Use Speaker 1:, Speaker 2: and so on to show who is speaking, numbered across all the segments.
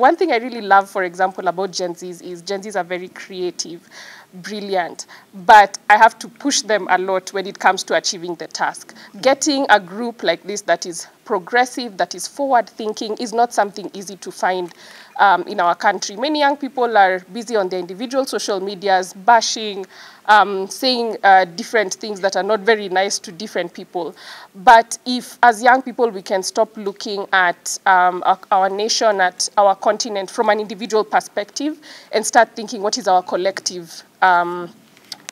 Speaker 1: one thing I really love, for example, about Gen Zs is Gen Zs are very creative, brilliant, but I have to push them a lot when it comes to achieving the task. Getting a group like this that is progressive, that is forward-thinking, is not something easy to find in our country. Many young people are busy on their individual social medias, bashing, saying different things that are not very nice to different people. But if, as young people, we can stop looking at our nation, at our continent from an individual perspective and start thinking, what is our collective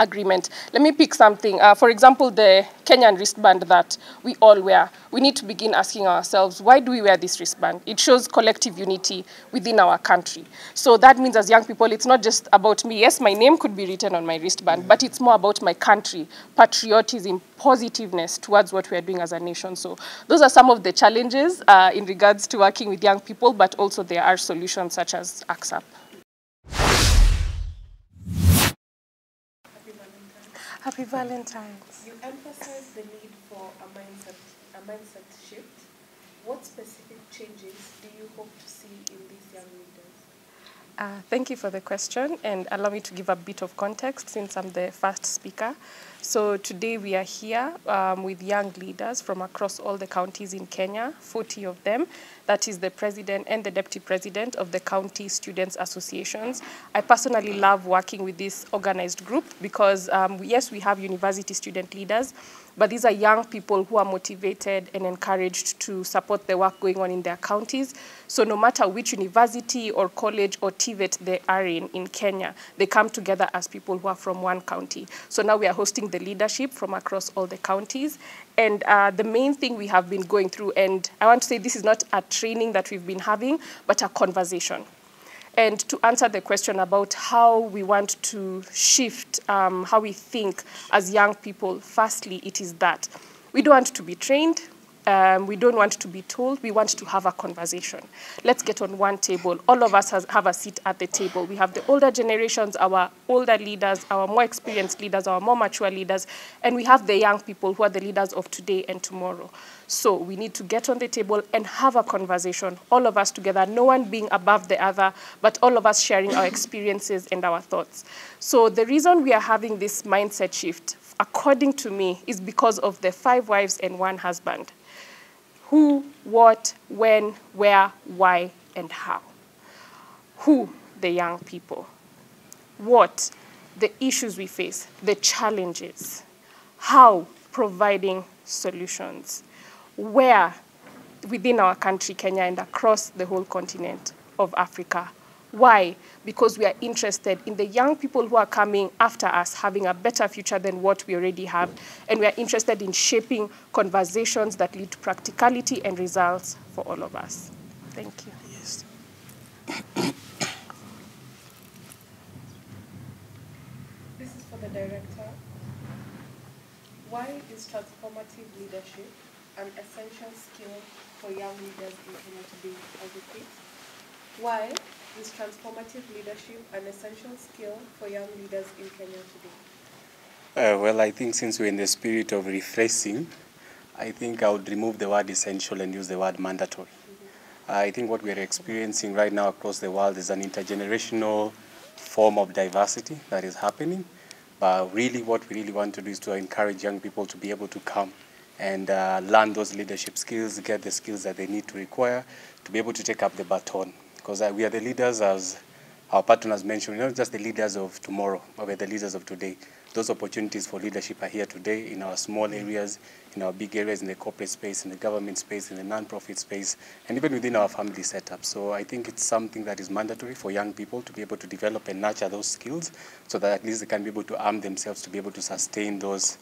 Speaker 1: agreement? Let me pick something. For example, the Kenyan wristband that we all wear. We need to begin asking ourselves, why do we wear this wristband? It shows collective unity within our country. So that means as young people, it's not just about me. Yes, my name could be written on my wristband, but it's more about my country, patriotism, positiveness towards what we're doing as a nation. So those are some of the challenges in regards to working with young people, but also there are solutions such as AXAP. Happy Valentine's.
Speaker 2: You emphasize the need for a mindset shift. What specific changes do you hope to see in these young leaders?
Speaker 1: Thank you for the question, and allow me to give a bit of context since I'm the first speaker. So today we are here with young leaders from across all the counties in Kenya, 40 of them. That is the president and the deputy president of the county students associations. I personally love working with this organized group because, yes, we have university student leaders, but these are young people who are motivated and encouraged to support the work going on in their counties. So no matter which university or college or TVET they are in Kenya, they come together as people who are from one county. So now we are hosting the leadership from across all the counties. And the main thing we have been going through, and I want to say this is not a training that we've been having, but a conversation. And to answer the question about how we want to shift how we think as young people, firstly, it is that we don't want to be trained. We don't want to be told. We want to have a conversation. Let's get on one table. All of us have a seat at the table. We have the older generations, our older leaders, our more experienced leaders, our more mature leaders, and we have the young people who are the leaders of today and tomorrow. So we need to get on the table and have a conversation, all of us together, no one being above the other, but all of us sharing our experiences and our thoughts. So the reason we are having this mindset shift, according to me, is because of the 5 wives and 1 husband. Who, what, when, where, why, and how. Who, the young people. What, the issues we face, the challenges. How, providing solutions. Where, within our country, Kenya, and across the whole continent of Africa. Why? Because we are interested in the young people who are coming after us having a better future than what we already have. And we are interested in shaping conversations that lead to practicality and results for all of us. Thank you.
Speaker 3: Yes.
Speaker 2: This is for the director. Why is transformative leadership an essential skill for young leaders in Kenya today? I'll repeat. Why is transformative leadership an essential skill for young leaders in Kenya today?
Speaker 3: Well, I think since we're in the spirit of refreshing, I think I would remove the word essential and use the word mandatory. I think what we're experiencing right now across the world is an intergenerational form of diversity that is happening. But really what we really want to do is to encourage young people to be able to come and learn those leadership skills, get the skills that they need to require to be able to take up the baton. Because we are the leaders, as our partners mentioned, not just the leaders of tomorrow, but we're the leaders of today. Those opportunities for leadership are here today in our small areas, in our big areas, in the corporate space, in the government space, in the non-profit space, and even within our family setup. So I think it's something that is mandatory for young people to be able to develop and nurture those skills so that at least they can be able to arm themselves to be able to sustain those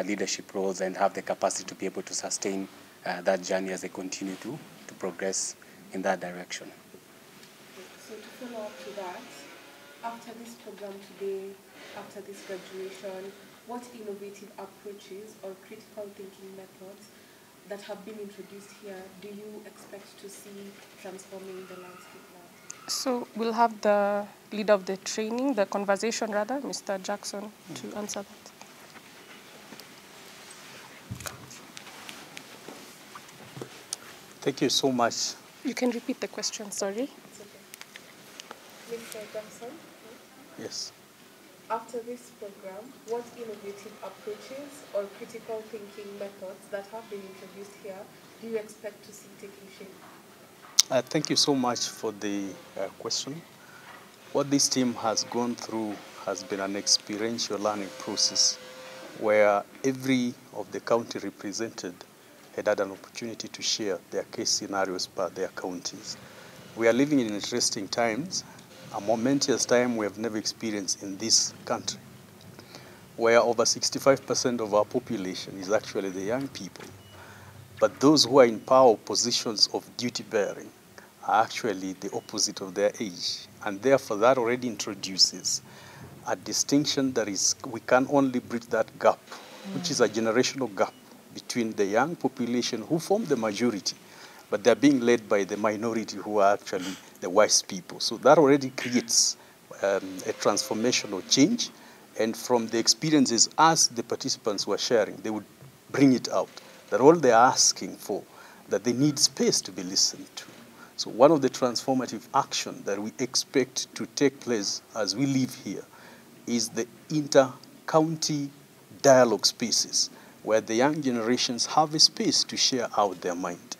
Speaker 3: leadership roles and have the capacity to be able to sustain that journey as they continue to progress in that direction.
Speaker 2: So to follow up to that, after this program today, after this graduation, what innovative approaches or critical thinking methods that have been introduced here do you expect to see transforming the landscape now?
Speaker 1: So we'll have the leader of the training, the conversation rather, Mr. Jackson, to answer that.
Speaker 4: Thank you so much.
Speaker 1: You can repeat the question, sorry.
Speaker 2: It's okay. Mr. Jackson,
Speaker 4: Yes.
Speaker 2: after this program, what innovative approaches or critical thinking methods that have been introduced here do you expect to see taking shape?
Speaker 4: Thank you so much for the question. What this team has gone through has been an experiential learning process where every of the county represented had an opportunity to share their case scenarios per their counties. We are living in interesting times, a momentous time we have never experienced in this country, where over 65% of our population is actually the young people. But those who are in power positions of duty bearing are actually the opposite of their age. And therefore that already introduces a distinction that is, we can only bridge that gap, which is a generational gap between the young population who form the majority, but they're being led by the minority who are actually the wise people. So that already creates a transformational change. And from the experiences as the participants were sharing, they would bring it out, that all they're asking for, that they need space to be listened to. So one of the transformative action that we expect to take place as we live here is the inter-county dialogue spaces, where the young generations have a space to share out their mind.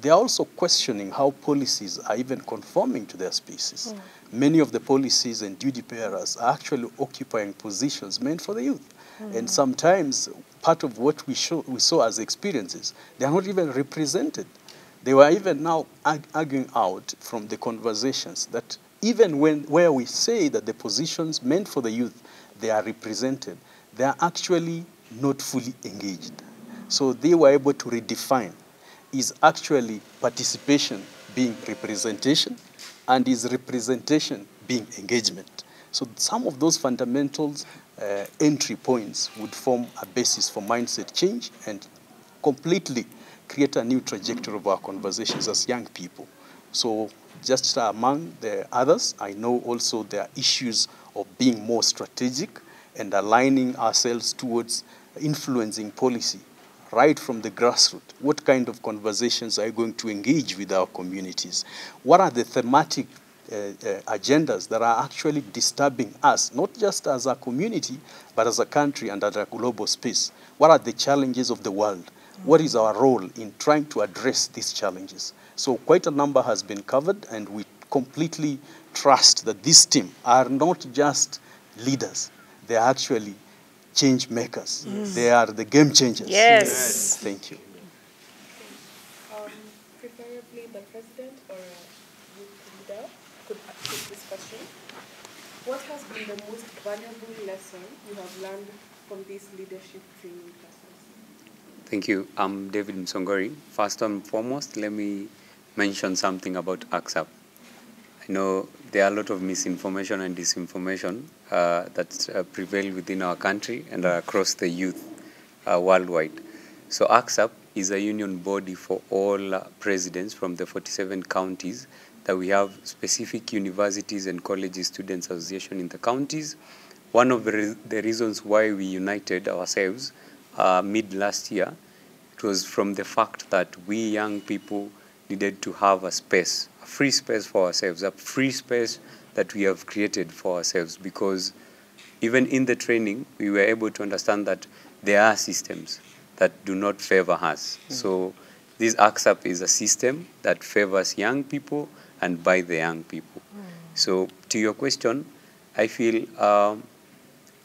Speaker 4: They are also questioning how policies are even conforming to their spaces. Many of the policies and duty bearers are actually occupying positions meant for the youth. And sometimes part of what we saw as experiences, they are not even represented. They were even now arguing out from the conversations that even where we say that the positions meant for the youth, they are represented, they are actually not fully engaged. So they were able to redefine, is actually participation being representation, and is representation being engagement. So some of those fundamentals entry points would form a basis for mindset change and completely create a new trajectory of our conversations as young people. So just among the others, I know also there are issues of being more strategic and aligning ourselves towards influencing policy right from the grassroots. What kind of conversations are you going to engage with our communities? What are the thematic agendas that are actually disturbing us, not just as a community, but as a country and as a global space? What are the challenges of the world? What is our role in trying to address these challenges? So quite a number has been covered, and we completely trust that this team are not just leaders. They are actually change makers. They are the game changers.
Speaker 1: Yes.
Speaker 4: Thank you.
Speaker 2: Preferably the president or a youth leader could take this question. What has been the most valuable lesson you have learned from this leadership training process?
Speaker 5: Thank you. I'm David Msongori. First and foremost, let me mention something about AXAP. I know there are a lot of misinformation and disinformation that prevail within our country and across the youth worldwide. So AXAP is a union body for all presidents from the 47 counties that we have specific universities and colleges students association in the counties. One of the reasons why we united ourselves mid last year, it was from the fact that we young people needed to have a space, a free space for ourselves, a free space that we have created for ourselves, because even in the training, we were able to understand that there are systems that do not favor us. So this AXAP is a system that favors young people and by the young people. So to your question, I feel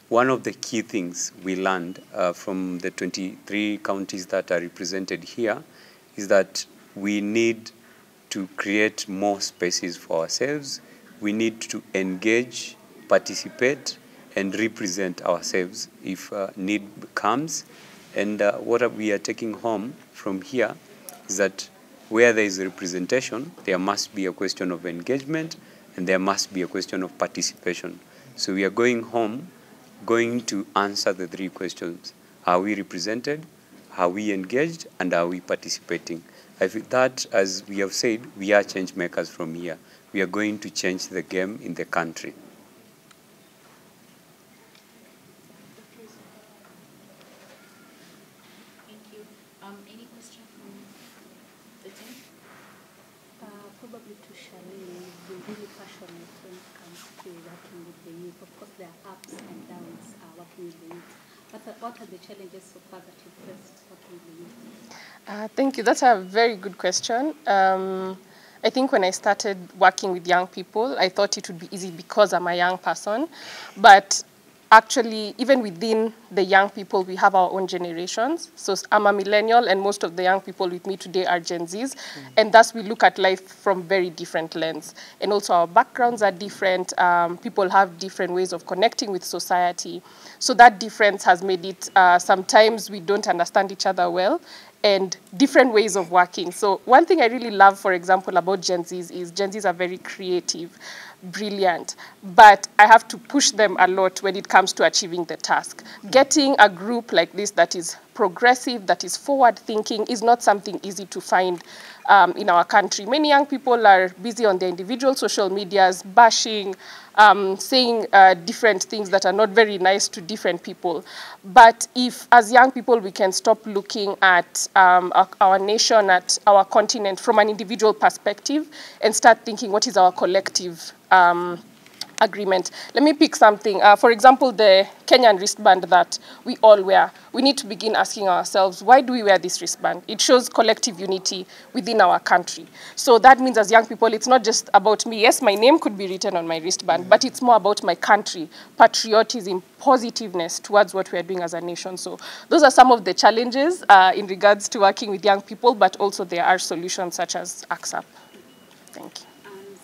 Speaker 5: one of the key things we learned from the 23 counties that are represented here is that we need to create more spaces for ourselves. We need to engage, participate, and represent ourselves if need comes. And what we are taking home from here is that where there is representation, there must be a question of engagement, and there must be a question of participation. So we are going home, going to answer the three questions. Are we represented? Are we engaged? And are we participating? I feel that, as we have said, we are change makers from here. We are going to change the game in the country.
Speaker 6: Thank you. Any question from the team?
Speaker 7: Probably to Charlene, you've been really passionate when it comes
Speaker 6: there are ups and downs working with the youth. What are the challenges so far that you've faced working with the youth?
Speaker 1: Thank you. That's a very good question. I think when I started working with young people, I thought it would be easy because I'm a young person. But actually, even within the young people, we have our own generations. So I'm a millennial, and most of the young people with me today are Gen Zs. And thus, we look at life from very different lens. And also, our backgrounds are different. People have different ways of connecting with society. So that difference has made it, sometimes we don't understand each other well, and different ways of working. So one thing I really love, for example, about Gen Zs is Gen Zs are very creative, brilliant, but I have to push them a lot when it comes to achieving the task. Getting a group like this that is progressive, that is forward-thinking, is not something easy to find in our country. Many young people are busy on their individual social medias, bashing, saying different things that are not very nice to different people. But if, as young people, we can stop looking at our nation, at our continent from an individual perspective and start thinking, what is our collective agreement? Let me pick something. For example, the Kenyan wristband that we all wear. We need to begin asking ourselves, why do we wear this wristband? It shows collective unity within our country. So that means as young people, it's not just about me. Yes, my name could be written on my wristband, but it's more about my country, patriotism, positiveness towards what we're doing as a nation. So those are some of the challenges in regards to working with young people, but also there are solutions such as AXAP. Thank you.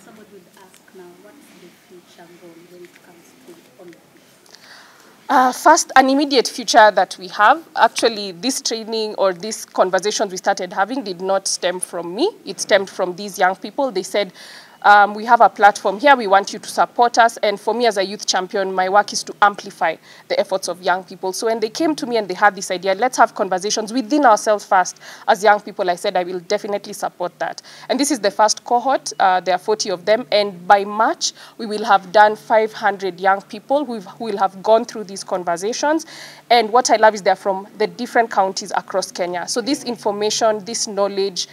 Speaker 6: Somebody would ask now, what's the future goal when it comes to on the
Speaker 1: First, an immediate future that we have. Actually, this training or these conversations we started having did not stem from me. It stemmed from these young people. They said, we have a platform here, we want you to support us. And for me as a youth champion, my work is to amplify the efforts of young people. So when they came to me and they had this idea, let's have conversations within ourselves first. As young people, I said, I will definitely support that. And this is the first cohort. There are 40 of them. And by March, we will have done 500 young people who will have gone through these conversations. And what I love is they're from the different counties across Kenya. So this information, this knowledge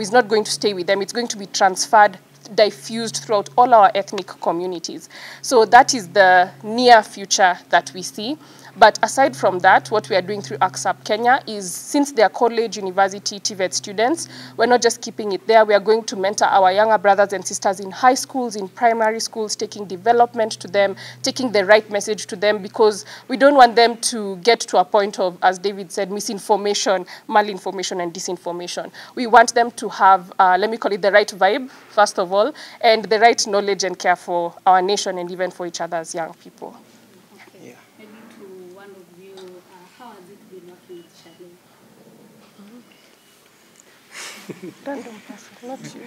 Speaker 1: is not going to stay with them. It's going to be transferred, diffused throughout all our ethnic communities. So that is the near future that we see. But aside from that, what we are doing through AXAP Kenya is, since they are college, university, TVET students, we're not just keeping it there. We are going to mentor our younger brothers and sisters in high schools, in primary schools, taking development to them, taking the right message to them, because we don't want them to get to a point of, as David said, misinformation, malinformation, and disinformation. We want them to have, let me call it the right vibe, first of all, and the right knowledge and care for our nation and even for each other as young people.
Speaker 6: Okay.
Speaker 3: Yeah.
Speaker 6: Maybe to one of you, how has it been working with Charlene?
Speaker 1: Random person, not you.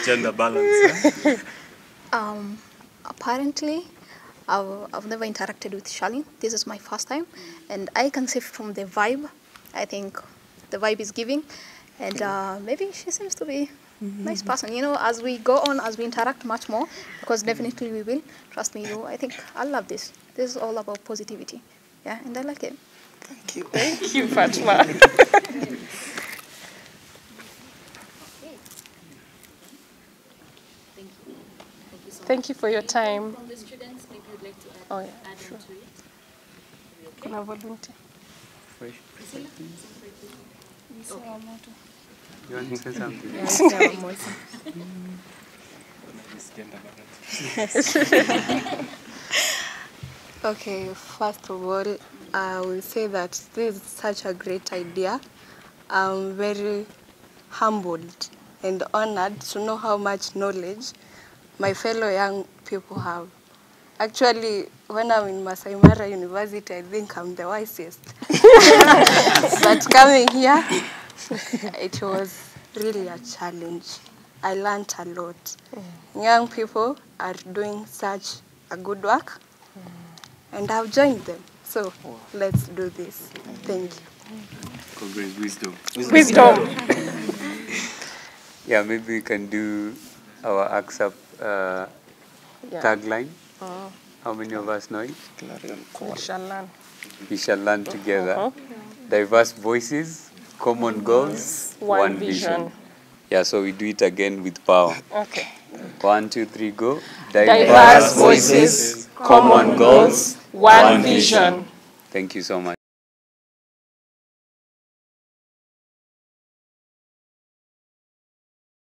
Speaker 3: Gender balance.
Speaker 7: Apparently, I've never interacted with Charlene. This is my first time. And I can see from the vibe, I think the vibe is giving. And maybe she seems to be a nice person. You know, as we go on, as we interact much more, because definitely we will, trust me, I think I'll love this. This is all about positivity. Yeah, and I like it.
Speaker 3: Thank you.
Speaker 1: Thank you, Fatma. Thank you for your time.
Speaker 6: From the students, maybe you'd like to add,
Speaker 1: Oh, yeah,
Speaker 6: add
Speaker 1: sure.
Speaker 6: on to it?
Speaker 1: Kuna volunteer.
Speaker 5: You want to say something?
Speaker 8: Okay, first of all, I will say that this is such a great idea. I'm very humbled and honored to know how much knowledge my fellow young people have. Actually, when I'm in Masai Mara University, I think I'm the wisest. But coming here, it was really a challenge. I learned a lot. Young people are doing such a good work, and I've joined them. So let's do this. Thank you.
Speaker 5: Congrats, wisdom.
Speaker 1: Wisdom.
Speaker 5: Yeah, maybe we can do our AXAP tagline. How many of us know it?
Speaker 1: We shall learn.
Speaker 5: We shall learn together. Diverse voices common goals,
Speaker 1: one vision.
Speaker 5: Yeah, so we do it again with power.
Speaker 1: Okay.
Speaker 5: 1, 2, 3, go.
Speaker 1: Diverse voices, common goals, one vision.
Speaker 5: Thank you so much.